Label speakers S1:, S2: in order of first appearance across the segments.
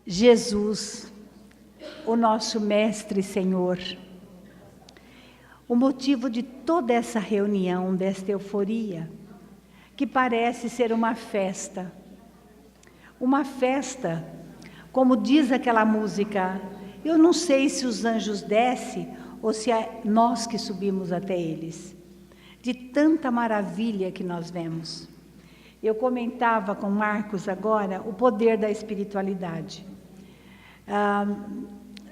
S1: Jesus, o nosso Mestre e Senhor, o motivo de toda essa reunião, desta euforia, que parece ser uma festa, como diz aquela música, eu não sei se os anjos descem ou se é nós que subimos até eles, de tanta maravilha que nós vemos. Eu comentava com Marcos agora o poder da espiritualidade.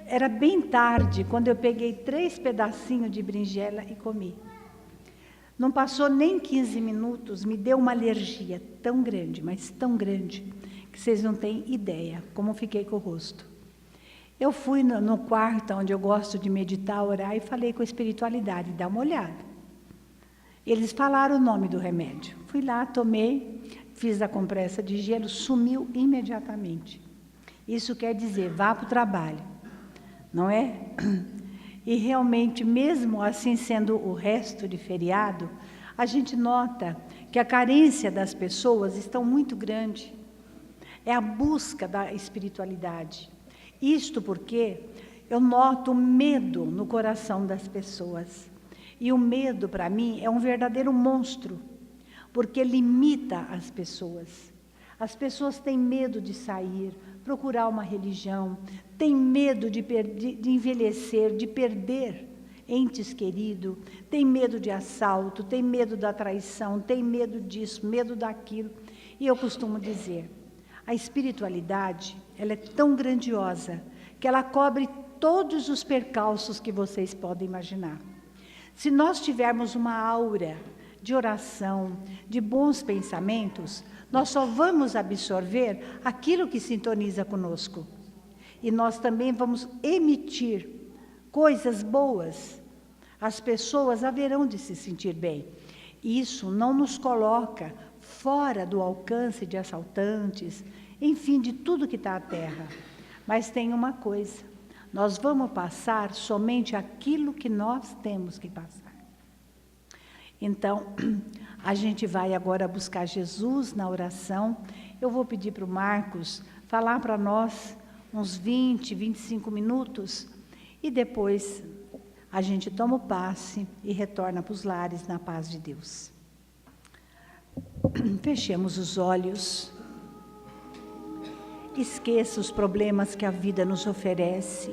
S1: Era bem tarde, quando eu peguei 3 pedacinhos de berinjela e comi. Não passou nem 15 minutos, me deu uma alergia tão grande, mas tão grande, que vocês não têm ideia como fiquei com o rosto. Eu fui no quarto, onde eu gosto de meditar, orar, e falei com a espiritualidade, dá uma olhada. Eles falaram o nome do remédio. Fui lá, tomei, fiz a compressa de gelo, sumiu imediatamente. Isso quer dizer, vá para o trabalho, não é? E realmente, mesmo assim sendo o resto de feriado, a gente nota que a carência das pessoas está muito grande. É a busca da espiritualidade. Isto porque eu noto medo no coração das pessoas. E o medo, para mim, é um verdadeiro monstro, porque limita as pessoas. As pessoas têm medo de sair, procurar uma religião, têm medo de envelhecer, de perder entes queridos, têm medo de assalto, têm medo da traição, têm medo disso, medo daquilo. E eu costumo dizer, a espiritualidade, ela é tão grandiosa, que ela cobre todos os percalços que vocês podem imaginar. Se nós tivermos uma aura de oração, de bons pensamentos, nós só vamos absorver aquilo que sintoniza conosco. E nós também vamos emitir coisas boas. As pessoas haverão de se sentir bem. Isso não nos coloca fora do alcance de assaltantes, enfim, de tudo que está à terra. Mas tem uma coisa, nós vamos passar somente aquilo que nós temos que passar. Então, a gente vai agora buscar Jesus na oração. Eu vou pedir para o Marcos falar para nós uns 20, 25 minutos e depois a gente toma o passe e retorna para os lares na paz de Deus. Fechemos os olhos. Esqueça os problemas que a vida nos oferece.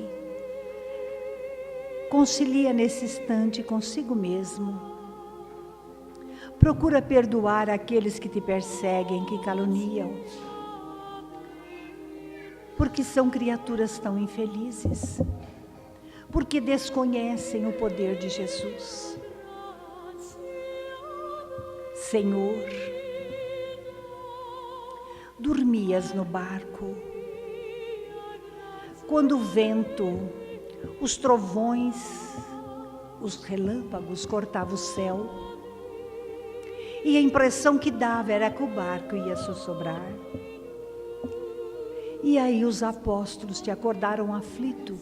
S1: Concilia nesse instante consigo mesmo. Procura perdoar aqueles que te perseguem, que caluniam. Porque são criaturas tão infelizes. Porque desconhecem o poder de Jesus. Senhor, dormias no barco. Quando o vento, os trovões, os relâmpagos cortavam o céu, e a impressão que dava era que o barco ia sussurrar. E aí os apóstolos te acordaram aflito,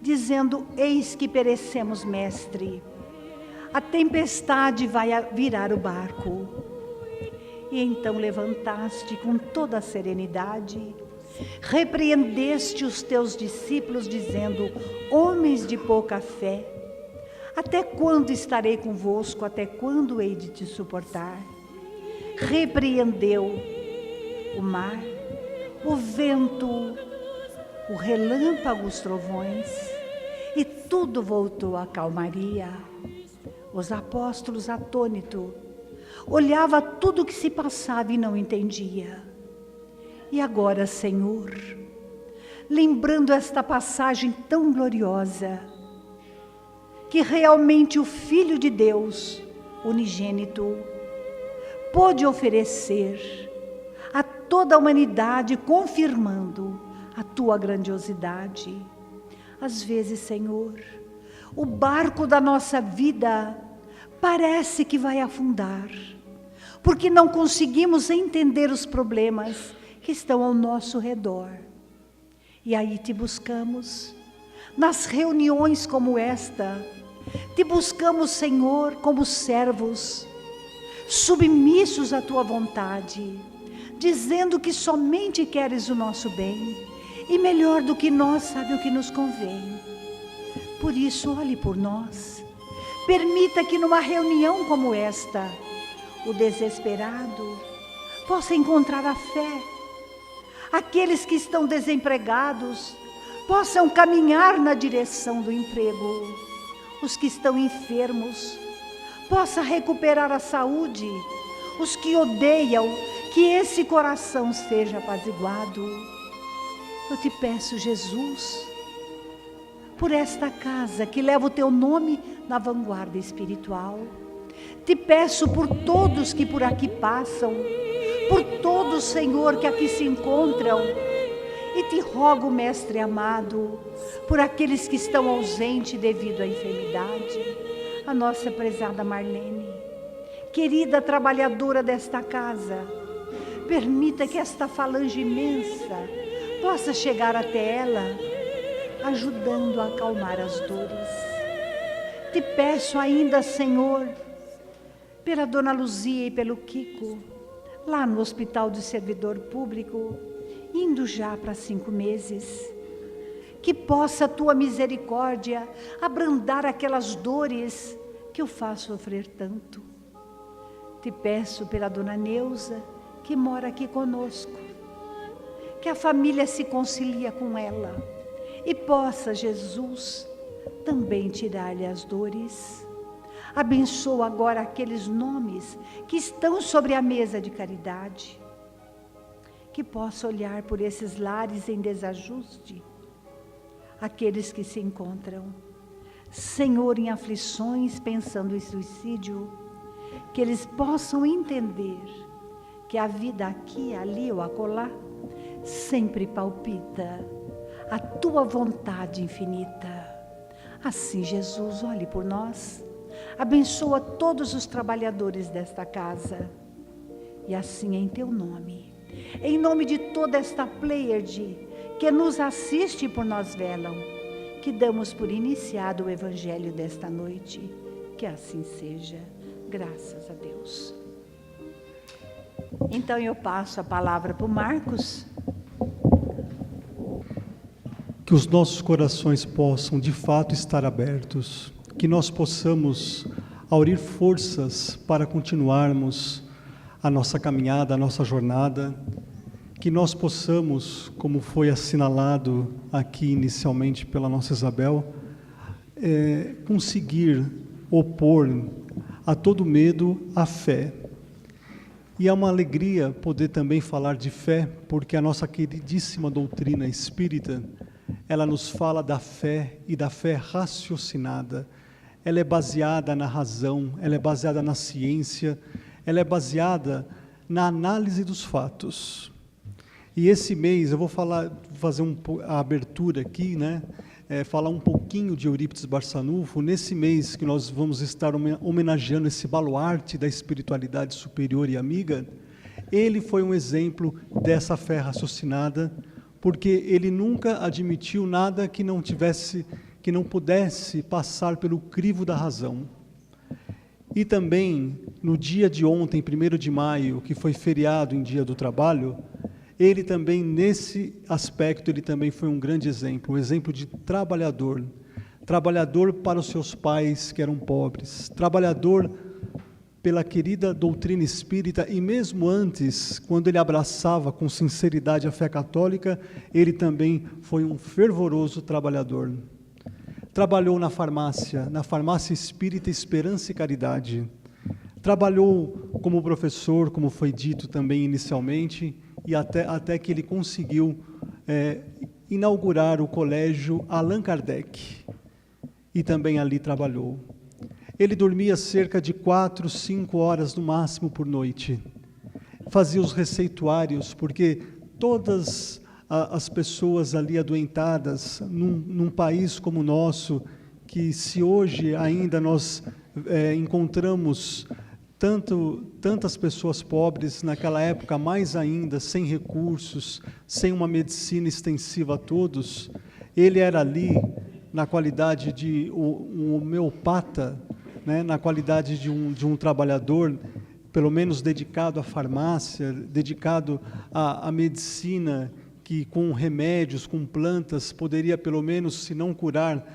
S1: dizendo, eis que perecemos, mestre, a tempestade vai virar o barco. E então levantaste com toda a serenidade, repreendeste os teus discípulos, dizendo, homens de pouca fé, até quando estarei convosco? Até quando hei de te suportar? Repreendeu o mar, o vento, o relâmpago, os trovões, e tudo voltou à calmaria. Os apóstolos, atônitos, olhava tudo o que se passava e não entendia. E agora, Senhor, lembrando esta passagem tão gloriosa, que realmente o Filho de Deus, unigênito, pôde oferecer a toda a humanidade, confirmando a tua grandiosidade. Às vezes, Senhor, o barco da nossa vida parece que vai afundar, porque não conseguimos entender os problemas que estão ao nosso redor. E aí te buscamos, nas reuniões como esta, te buscamos, Senhor, como servos, submissos à tua vontade, dizendo que somente queres o nosso bem e melhor do que nós sabe o que nos convém. Por isso, olhe por nós. Permita que numa reunião como esta, o desesperado possa encontrar a fé. Aqueles que estão desempregados possam caminhar na direção do emprego. Os que estão enfermos possam recuperar a saúde. Os que odeiam, que esse coração seja apaziguado. Eu te peço, Jesus, por esta casa que leva o teu nome na vanguarda espiritual. Te peço por todos que por aqui passam, por todos, Senhor, que aqui se encontram. E te rogo, Mestre amado, por aqueles que estão ausentes devido à enfermidade. A nossa prezada Marlene, querida trabalhadora desta casa, permita que esta falange imensa possa chegar até ela, ajudando a acalmar as dores. Te peço ainda, Senhor, pela Dona Luzia e pelo Kiko, lá no Hospital do Servidor Público, indo já para 5 meses, que possa a tua misericórdia abrandar aquelas dores que o faz sofrer tanto. Te peço pela Dona Neuza, que mora aqui conosco, que a família se concilia com ela e possa, Jesus, também tirar-lhe as dores. Abençoa agora aqueles nomes que estão sobre a mesa de caridade, que possa olhar por esses lares em desajuste, aqueles que se encontram, Senhor, em aflições, pensando em suicídio, que eles possam entender que a vida aqui, ali ou acolá, sempre palpita a tua vontade infinita. Assim, Jesus, olhe por nós, abençoa todos os trabalhadores desta casa, e assim em teu nome, em nome de toda esta pleiade que nos assiste e por nós velam, que damos por iniciado o evangelho desta noite, que assim seja, graças a Deus. Então eu passo a palavra para o Marcos.
S2: Que os nossos corações possam de fato estar abertos, que nós possamos aurir forças para continuarmos a nossa caminhada, a nossa jornada, que nós possamos, como foi assinalado aqui inicialmente pela nossa Isabel, conseguir opor a todo medo a fé. E é uma alegria poder também falar de fé, porque a nossa queridíssima doutrina espírita, ela nos fala da fé e da fé raciocinada. Ela é baseada na razão, ela é baseada na ciência, ela é baseada na análise dos fatos. E esse mês eu vou fazer a abertura aqui, né? Falar um pouquinho de Eurípides Barçanufo, nesse mês que nós vamos estar homenageando esse baluarte da espiritualidade superior e amiga. Ele foi um exemplo dessa fé raciocinada, porque ele nunca admitiu nada que não pudesse passar pelo crivo da razão. E também, no dia de ontem, 1º de maio, que foi feriado em Dia do Trabalho, ele também, nesse aspecto, ele também foi um grande exemplo, um exemplo de trabalhador. Trabalhador para os seus pais que eram pobres, trabalhador pela querida doutrina espírita, e mesmo antes, quando ele abraçava com sinceridade a fé católica, ele também foi um fervoroso trabalhador. Trabalhou na farmácia espírita Esperança e Caridade. Trabalhou como professor, como foi dito também inicialmente, e até que ele conseguiu inaugurar o colégio Allan Kardec, e também ali trabalhou. Ele dormia cerca de 4, 5 horas no máximo por noite. Fazia os receituários, porque todas as pessoas ali adoentadas, num país como o nosso, que se hoje ainda nós encontramos tantas pessoas pobres, naquela época mais ainda, sem recursos, sem uma medicina extensiva a todos, ele era ali, na qualidade de um homeopata, né, na qualidade de um trabalhador, pelo menos dedicado à farmácia, dedicado à medicina, que com remédios, com plantas, poderia pelo menos, se não curar,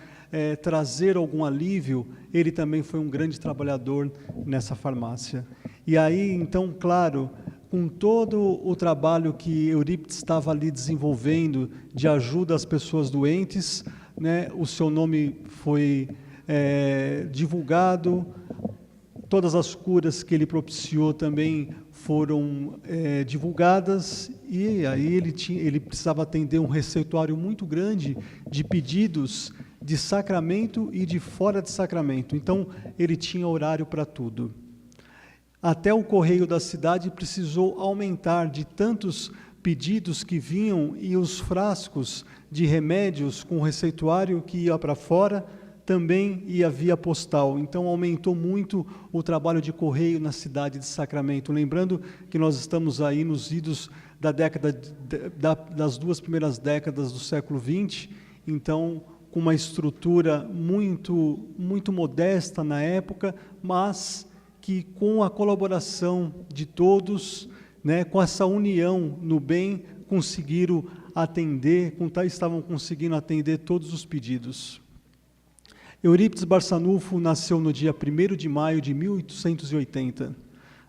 S2: trazer algum alívio, ele também foi um grande trabalhador nessa farmácia. E aí, então, claro, com todo o trabalho que Eurípides estava ali desenvolvendo de ajuda às pessoas doentes, né, o seu nome foi divulgado, todas as curas que ele propiciou também foram divulgadas, e aí ele precisava atender um receituário muito grande de pedidos de sacramento e de fora de sacramento. Então, ele tinha horário para tudo. Até o correio da cidade precisou aumentar de tantos pedidos que vinham, e os frascos de remédios com receituário que ia para fora também ia via postal. Então, aumentou muito o trabalho de correio na cidade de Sacramento. Lembrando que nós estamos aí nos idos das 2 primeiras décadas do século XX, então, com uma estrutura muito, muito modesta na época, mas que com a colaboração de todos, né, com essa união no bem, estavam conseguindo atender todos os pedidos. Eurípides Barçanufo nasceu no dia 1º de maio de 1880,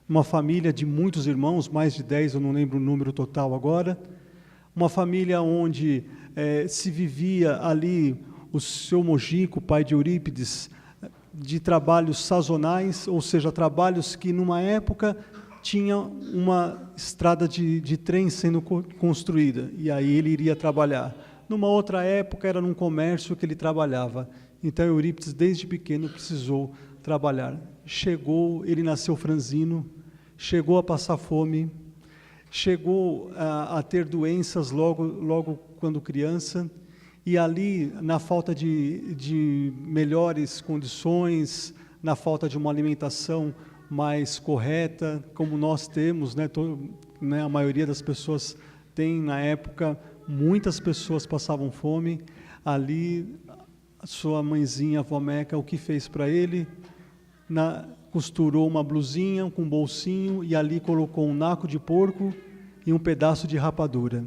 S2: uma família de muitos irmãos, mais de 10, eu não lembro o número total agora, uma família onde se vivia ali o seu Mojico, pai de Eurípides, de trabalhos sazonais, ou seja, trabalhos que numa época tinha uma estrada de trem sendo construída, e aí ele iria trabalhar. Numa outra época era num comércio que ele trabalhava. Então Eurípides desde pequeno precisou trabalhar. Ele nasceu franzino, chegou a passar fome, chegou a ter doenças logo quando criança, e ali, na falta de melhores condições, na falta de uma alimentação mais correta, como nós temos, né, a maioria das pessoas tem na época, muitas pessoas passavam fome. Ali, a sua mãezinha, a avó Meca, o que fez para ele? Costurou uma blusinha com um bolsinho e ali colocou um naco de porco e um pedaço de rapadura.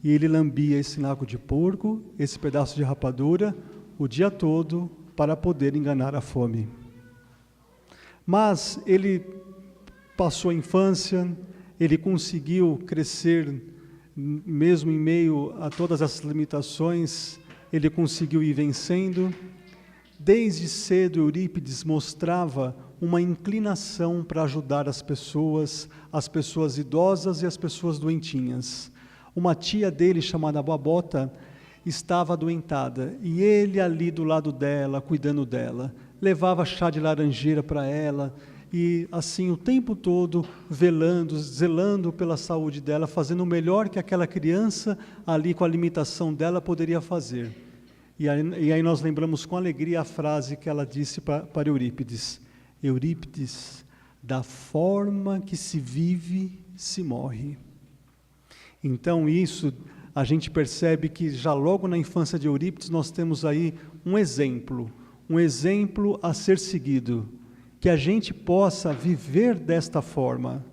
S2: E ele lambia esse naco de porco, esse pedaço de rapadura, o dia todo, para poder enganar a fome. Mas ele passou a infância, ele conseguiu crescer, mesmo em meio a todas essas limitações, ele conseguiu ir vencendo. Desde cedo, Eurípides mostrava uma inclinação para ajudar as pessoas idosas e as pessoas doentinhas. Uma tia dele, chamada Babota, estava adoentada, e ele ali do lado dela, cuidando dela, levava chá de laranjeira para ela, e assim o tempo todo zelando pela saúde dela, fazendo o melhor que aquela criança ali com a limitação dela poderia fazer. E aí nós lembramos com alegria a frase que ela disse para Eurípides: Eurípides, da forma que se vive, se morre. Então isso, a gente percebe que já logo na infância de Eurípides nós temos aí um exemplo a ser seguido, que a gente possa viver desta forma.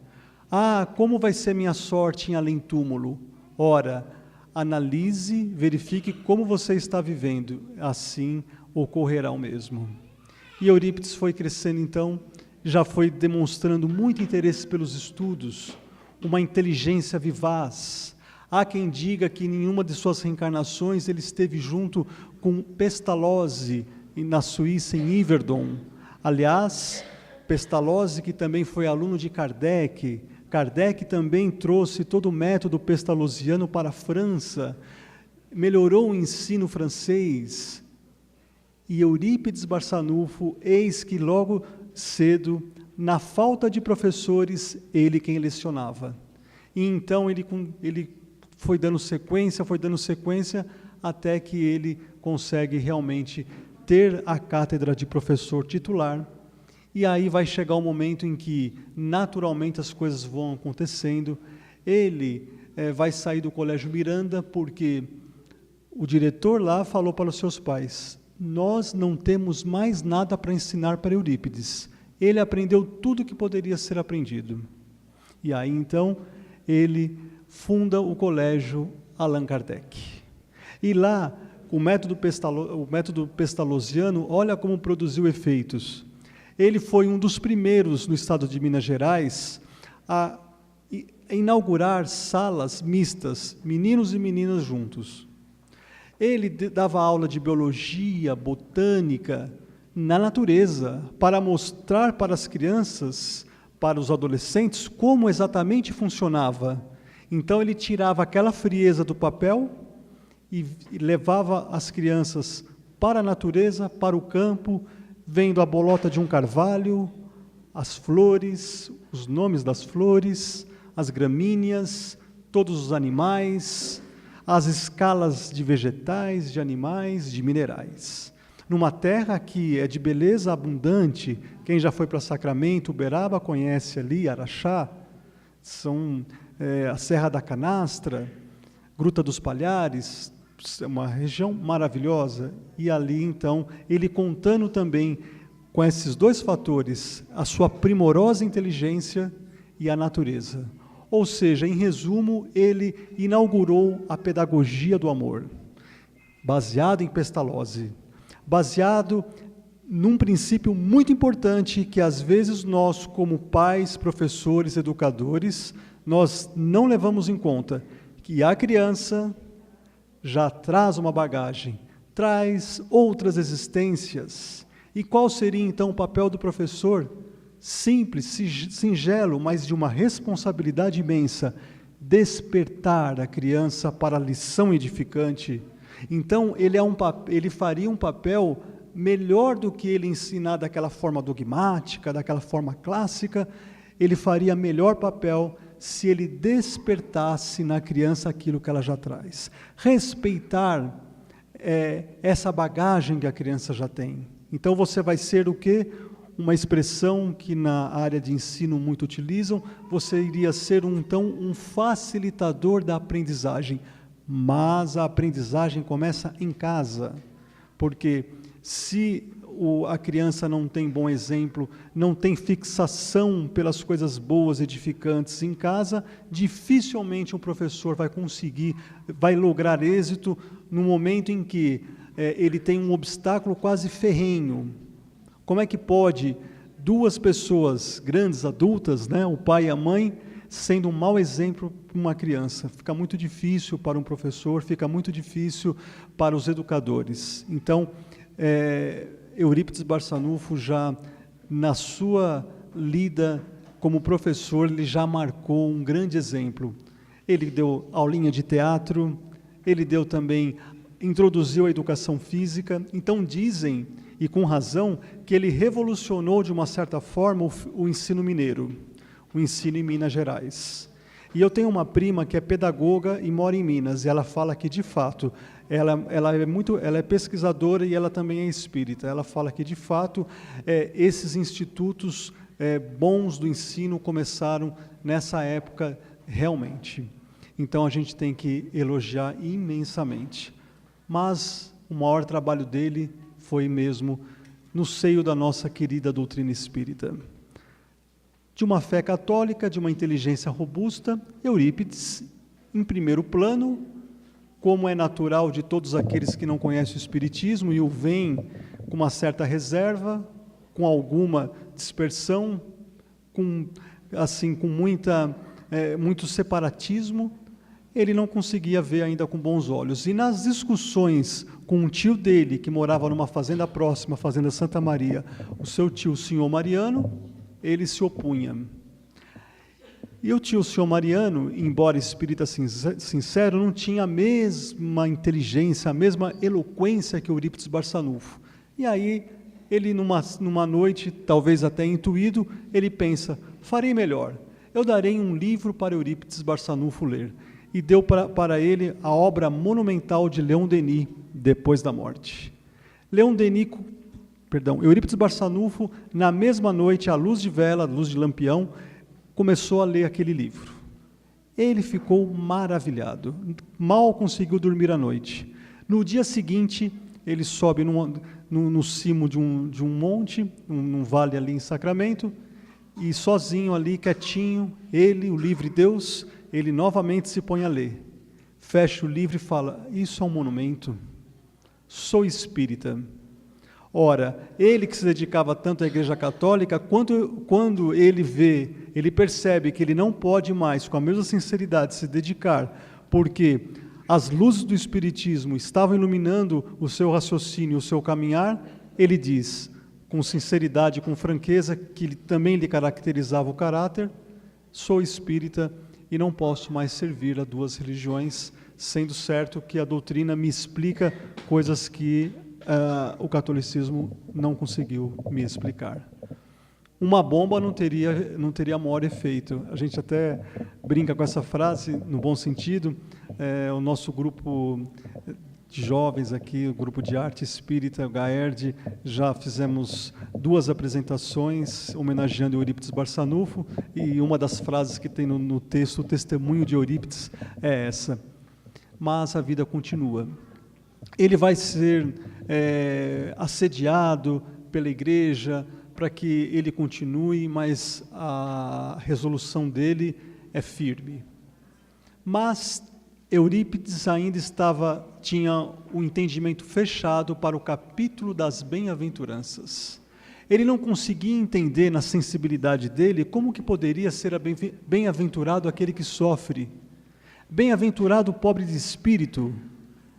S2: Como vai ser minha sorte em além-túmulo? Ora, analise, verifique como você está vivendo, assim ocorrerá o mesmo. E Eurípides foi crescendo então, já foi demonstrando muito interesse pelos estudos, uma inteligência vivaz. Há quem diga que em nenhuma de suas reencarnações ele esteve junto com Pestalozzi, na Suíça, em Yverdon. Aliás, Pestalozzi, que também foi aluno de Kardec, Kardec também trouxe todo o método pestalozziano para a França, melhorou o ensino francês. E Eurípides Barçanufo, eis que logo cedo, na falta de professores, ele quem lecionava. E então ele foi dando sequência, até que ele consegue realmente ter a cátedra de professor titular. E aí vai chegar o momento em que, naturalmente, as coisas vão acontecendo. Ele vai sair do Colégio Miranda, porque o diretor lá falou para os seus pais: nós não temos mais nada para ensinar para Eurípides. Ele aprendeu tudo que poderia ser aprendido. E aí, então, ele funda o colégio Allan Kardec. E lá, o método pestalozziano, olha como produziu efeitos. Ele foi um dos primeiros no estado de Minas Gerais a inaugurar salas mistas, meninos e meninas juntos. Ele dava aula de biologia, botânica, na natureza, para mostrar para as crianças, para os adolescentes, como exatamente funcionava. Então ele tirava aquela frieza do papel e levava as crianças para a natureza, para o campo, vendo a bolota de um carvalho, as flores, os nomes das flores, as gramíneas, todos os animais, as escalas de vegetais, de animais, de minerais. Numa terra que é de beleza abundante, quem já foi para Sacramento, Uberaba conhece ali, Araxá, são a Serra da Canastra, Gruta dos Palhares, é uma região maravilhosa. E ali, então, ele contando também com esses dois fatores, a sua primorosa inteligência e a natureza. Ou seja, em resumo, ele inaugurou a pedagogia do amor, baseado em Pestalozzi, baseado num princípio muito importante que às vezes nós, como pais, professores, educadores, nós não levamos em conta, que a criança já traz uma bagagem, traz outras existências. E qual seria então o papel do professor? Simples, singelo, mas de uma responsabilidade imensa, despertar a criança para a lição edificante. Então, ele faria um papel melhor do que ele ensinar daquela forma dogmática, daquela forma clássica. Ele faria melhor papel se ele despertasse na criança aquilo que ela já traz. Respeitar essa bagagem que a criança já tem. Então, você vai ser o quê? Uma expressão que na área de ensino muito utilizam, você iria ser então um facilitador da aprendizagem, mas a aprendizagem começa em casa, porque se a criança não tem bom exemplo, não tem fixação pelas coisas boas, edificantes em casa, dificilmente um professor vai lograr êxito no momento em que ele tem um obstáculo quase ferrenho. Como é que pode duas pessoas grandes, adultas, né, o pai e a mãe, sendo um mau exemplo para uma criança? Fica muito difícil para um professor, fica muito difícil para os educadores. Então, Eurípides Barçanufo já, na sua lida como professor, ele já marcou um grande exemplo. Ele deu aulinha de teatro, ele deu também, introduziu a educação física. Então dizem, e com razão, que ele revolucionou de uma certa forma o ensino mineiro, o ensino em Minas Gerais. E eu tenho uma prima que é pedagoga e mora em Minas, e ela fala que, de fato, ela é pesquisadora e ela também é espírita. Ela fala que, de fato, esses institutos bons do ensino começaram nessa época realmente. Então, a gente tem que elogiar imensamente. Mas o maior trabalho dele foi mesmo no seio da nossa querida doutrina espírita. De uma fé católica, de uma inteligência robusta, Eurípides, em primeiro plano, como é natural de todos aqueles que não conhecem o espiritismo e o veem com uma certa reserva, com alguma dispersão, com muito separatismo, ele não conseguia ver ainda com bons olhos. E nas discussões com um tio dele, que morava numa fazenda próxima, a Fazenda Santa Maria, o seu tio, o senhor Mariano, ele se opunha. E o tio, o senhor Mariano, embora espírita sincero, não tinha a mesma inteligência, a mesma eloquência que Eurípides Barçanufo. E aí, ele numa noite, talvez até intuído, ele pensa, farei melhor, eu darei um livro para Eurípides Barçanufo ler. E deu para ele a obra monumental de Leon Denis, Depois da Morte. Eurípides Barçanufo, na mesma noite, à luz de vela, à luz de lampião, começou a ler aquele livro. Ele ficou maravilhado, mal conseguiu dormir à noite. No dia seguinte, ele sobe no cimo de um monte, num vale ali em Sacramento, e sozinho ali, quietinho, ele, o livre Deus, ele novamente se põe a ler. fecha o livro e fala: isso é um monumento, sou espírita. Ora, ele que se dedicava tanto à Igreja Católica, quando ele percebe que ele não pode mais, com a mesma sinceridade, se dedicar, porque as luzes do Espiritismo estavam iluminando o seu raciocínio, o seu caminhar, ele diz, com sinceridade, com franqueza, que também lhe caracterizava o caráter: sou espírita e não posso mais servir a duas religiões, sendo certo que a doutrina me explica coisas que o catolicismo não conseguiu me explicar. Uma bomba não teria maior efeito. A gente até brinca com essa frase, no bom sentido. O nosso grupo de jovens aqui, o grupo de arte espírita, o GAERD, já fizemos 2 apresentações homenageando Eurípides Barçanufo, e uma das frases que tem no texto, o testemunho de Eurípides, é essa: mas a vida continua. Ele vai ser assediado pela igreja para que ele continue, mas a resolução dele é firme. Mas Eurípides ainda tinha o entendimento fechado para o capítulo das bem-aventuranças. Ele não conseguia entender na sensibilidade dele como que poderia ser bem-aventurado aquele que sofre, bem-aventurado o pobre de espírito,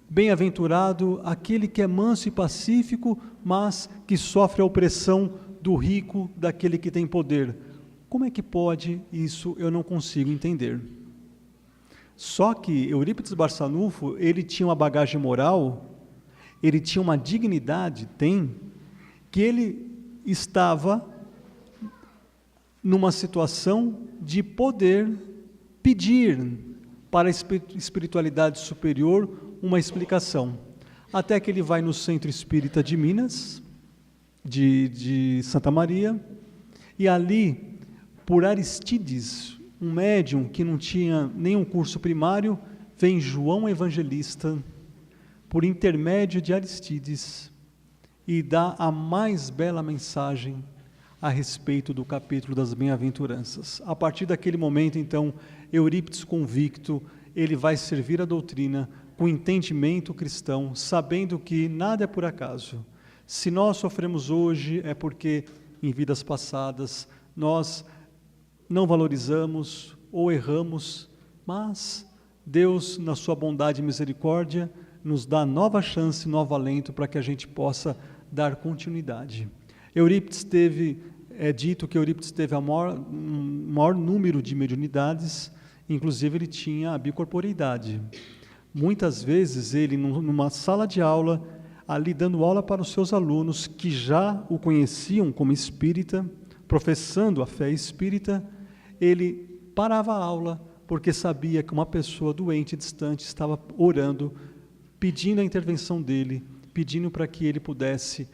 S2: bem-aventurado aquele que é manso e pacífico, mas que sofre a opressão do rico, daquele que tem poder. Como é que pode isso? Eu não consigo entender. Só que Eurípides Barçanufo, ele tinha uma bagagem moral, ele tinha uma dignidade, que ele estava numa situação de poder pedir para a espiritualidade superior uma explicação. Até que ele vai no Centro Espírita de Minas, de Santa Maria, e ali, por Aristides, um médium que não tinha nenhum curso primário, vem João Evangelista, por intermédio de Aristides, e dá a mais bela mensagem a respeito do capítulo das bem-aventuranças. A partir daquele momento, então, Eurípides convicto, ele vai servir a doutrina com entendimento cristão, sabendo que nada é por acaso. Se nós sofremos hoje, é porque em vidas passadas nós não valorizamos ou erramos, mas Deus, na sua bondade e misericórdia, nos dá nova chance, novo alento para que a gente possa dar continuidade. É dito que Eurípides teve um maior número de mediunidades, inclusive ele tinha a bicorporeidade. Muitas vezes ele, numa sala de aula, ali dando aula para os seus alunos que já o conheciam como espírita, professando a fé espírita, ele parava a aula porque sabia que uma pessoa doente, distante, estava orando, pedindo a intervenção dele, pedindo para que ele pudesse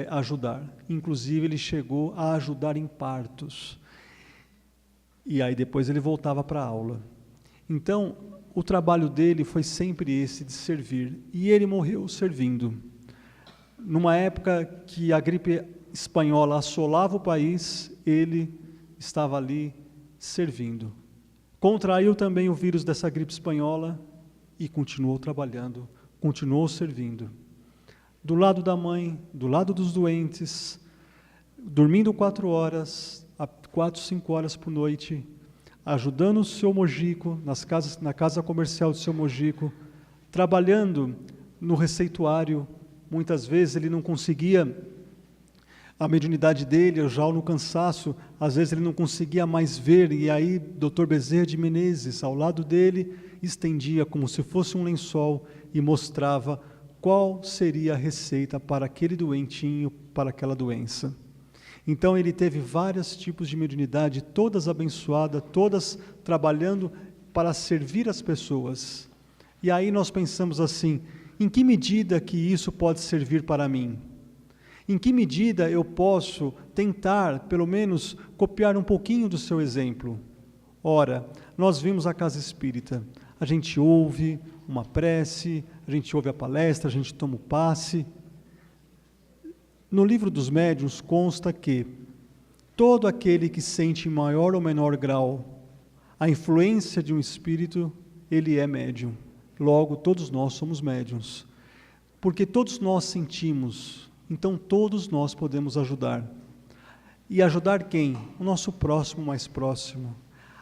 S2: ajudar. Inclusive, ele chegou a ajudar em partos. E aí depois ele voltava para a aula. Então, o trabalho dele foi sempre esse, de servir. E ele morreu servindo. Numa época que a gripe espanhola assolava o país, ele estava ali servindo. Contraiu também o vírus dessa gripe espanhola e continuou trabalhando, continuou servindo. Do lado da mãe, do lado dos doentes, dormindo 4 horas, 4, 5 horas por noite, ajudando o seu Mojico, na casa comercial do seu Mojico, trabalhando no receituário. Muitas vezes ele não conseguia, a mediunidade dele, já no cansaço, às vezes ele não conseguia mais ver, e aí Dr. Bezerra de Menezes, ao lado dele, estendia como se fosse um lençol e mostrava qual seria a receita para aquele doentinho, para aquela doença. Então ele teve vários tipos de mediunidade, todas abençoadas, todas trabalhando para servir as pessoas. E aí nós pensamos assim, em que medida que isso pode servir para mim? Em que medida eu posso tentar, pelo menos, copiar um pouquinho do seu exemplo? Ora, nós vimos a casa espírita, a gente ouve uma prece, a gente ouve a palestra, a gente toma o passe. No livro dos médiuns consta que todo aquele que sente em maior ou menor grau a influência de um espírito, ele é médium. Logo, todos nós somos médiuns. Porque todos nós sentimos, então todos nós podemos ajudar. E ajudar quem? O nosso próximo mais próximo.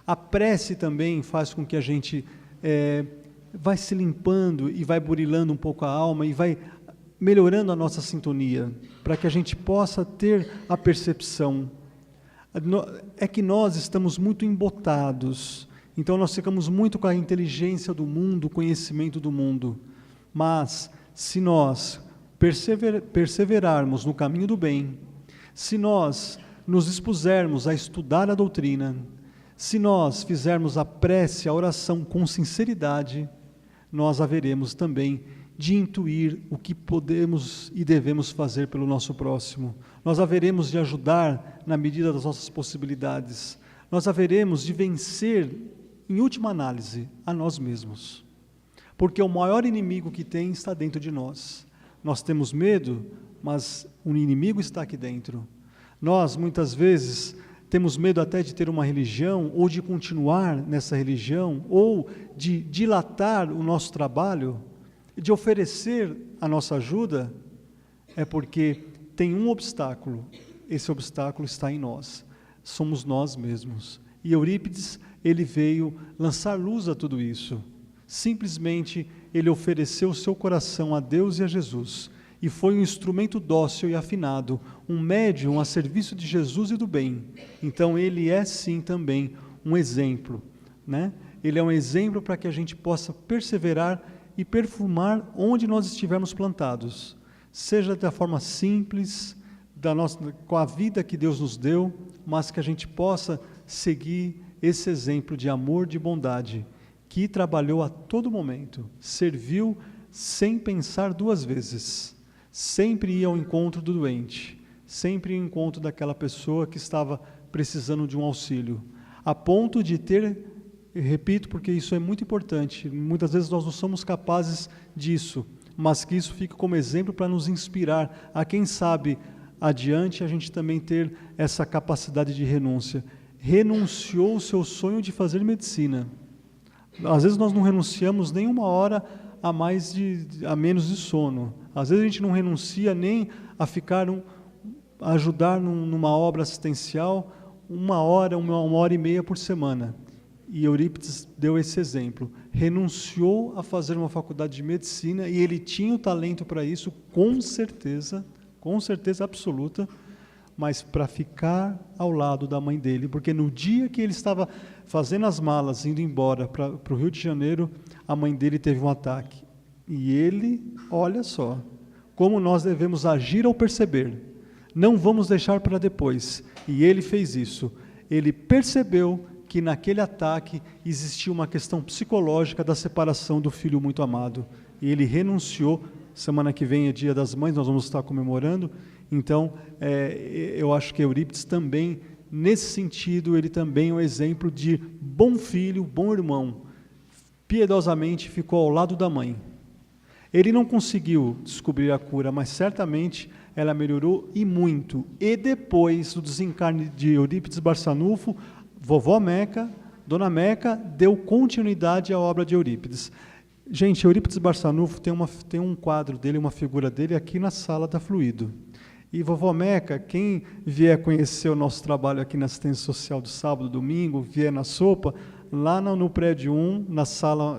S2: A prece também faz com que a gente vai se limpando e vai burilando um pouco a alma e vai melhorando a nossa sintonia, para que a gente possa ter a percepção. É que nós estamos muito embotados, então nós ficamos muito com a inteligência do mundo, o conhecimento do mundo. Mas, se nós perseverarmos no caminho do bem, se nós nos dispusermos a estudar a doutrina, se nós fizermos a prece, a oração com sinceridade, nós haveremos também de intuir o que podemos e devemos fazer pelo nosso próximo. Nós haveremos de ajudar na medida das nossas possibilidades. Nós haveremos de vencer, em última análise, a nós mesmos. Porque o maior inimigo que tem está dentro de nós. Nós temos medo, mas o inimigo está aqui dentro. Nós, muitas vezes, temos medo até de ter uma religião, ou de continuar nessa religião, ou de dilatar o nosso trabalho, de oferecer a nossa ajuda, é porque tem um obstáculo. Esse obstáculo está em nós. Somos nós mesmos. E Eurípides, ele veio lançar luz a tudo isso. Simplesmente, ele ofereceu o seu coração a Deus e a Jesus. E foi um instrumento dócil e afinado, um médium a serviço de Jesus e do bem. Então, ele é sim também um exemplo, né? Ele é um exemplo para que a gente possa perseverar e perfumar onde nós estivermos plantados. Seja da forma simples, com a vida que Deus nos deu, mas que a gente possa seguir esse exemplo de amor, de bondade, que trabalhou a todo momento, serviu sem pensar duas vezes. Sempre ia ao encontro do doente, sempre ia ao encontro daquela pessoa que estava precisando de um auxílio, a ponto de ter, repito, porque isso é muito importante, muitas vezes nós não somos capazes disso, mas que isso fique como exemplo para nos inspirar, a quem sabe, adiante a gente também ter essa capacidade de renúncia. Renunciou o seu sonho de fazer medicina. Às vezes nós não renunciamos nem uma hora a menos de sono. Às vezes a gente não renuncia nem a a ajudar numa obra assistencial uma hora e meia por semana. E Eurípides deu esse exemplo. Renunciou a fazer uma faculdade de medicina e ele tinha o talento para isso, com certeza absoluta, mas para ficar ao lado da mãe dele, porque no dia que ele estava fazendo as malas, indo embora para o Rio de Janeiro, a mãe dele teve um ataque. E ele, olha só, como nós devemos agir ao perceber. Não vamos deixar para depois. E ele fez isso. Ele percebeu que naquele ataque existia uma questão psicológica da separação do filho muito amado. E ele renunciou. Semana que vem é Dia das Mães, nós vamos estar comemorando. Então, eu acho que Eurípides também, nesse sentido, ele também é um exemplo de bom filho, bom irmão. Piedosamente ficou ao lado da mãe. Ele não conseguiu descobrir a cura, mas certamente ela melhorou e muito. E depois do desencarne de Eurípides Barçanufo, vovó Meca, Dona Meca, deu continuidade à obra de Eurípides. Gente, Eurípides Barçanufo tem um quadro dele, uma figura dele aqui na sala da Fluido. E vovó Meca, quem vier conhecer o nosso trabalho aqui na assistência social do sábado, domingo, vier na sopa, lá no prédio 1, na sala,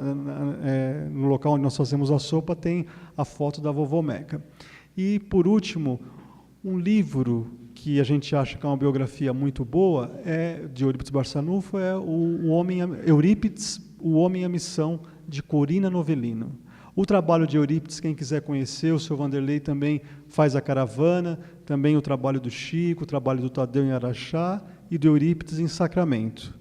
S2: no local onde nós fazemos a sopa, tem a foto da vovó Meca. E, por último, um livro que a gente acha que é uma biografia muito boa, de Eurípides Barçanufo, Eurípides, O Homem e a Missão, de Corina Novellino. O trabalho de Eurípides, quem quiser conhecer, o seu Vanderlei também faz a caravana, também o trabalho do Chico, o trabalho do Tadeu em Araxá e do Eurípides em Sacramento.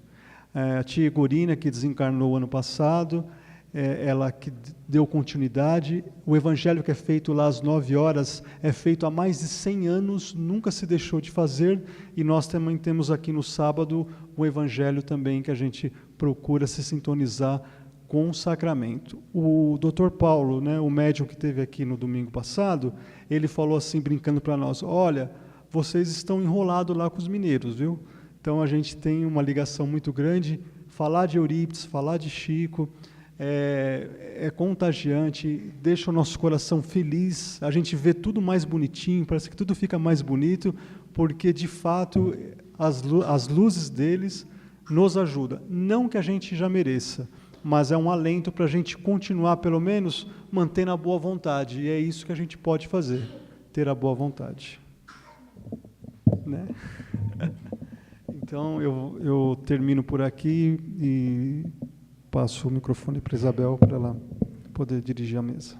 S2: A tia Corina, que desencarnou ano passado, ela que deu continuidade. O evangelho que é feito lá às 9 horas é feito há mais de 100 anos, nunca se deixou de fazer, e nós também temos aqui no sábado o evangelho também que a gente procura se sintonizar com o sacramento. O Dr. Paulo, né, o médium que esteve aqui no domingo passado, ele falou assim, brincando para nós, olha, vocês estão enrolados lá com os mineiros, viu? Então a gente tem uma ligação muito grande, falar de Eurípides, falar de Chico, é contagiante, deixa o nosso coração feliz, a gente vê tudo mais bonitinho, parece que tudo fica mais bonito, porque, de fato, as luzes deles nos ajudam. Não que a gente já mereça, mas é um alento para a gente continuar, pelo menos, mantendo a boa vontade, e é isso que a gente pode fazer, ter a boa vontade. Né? Então, eu termino por aqui e passo o microfone para a Isabel, para ela poder dirigir a mesa.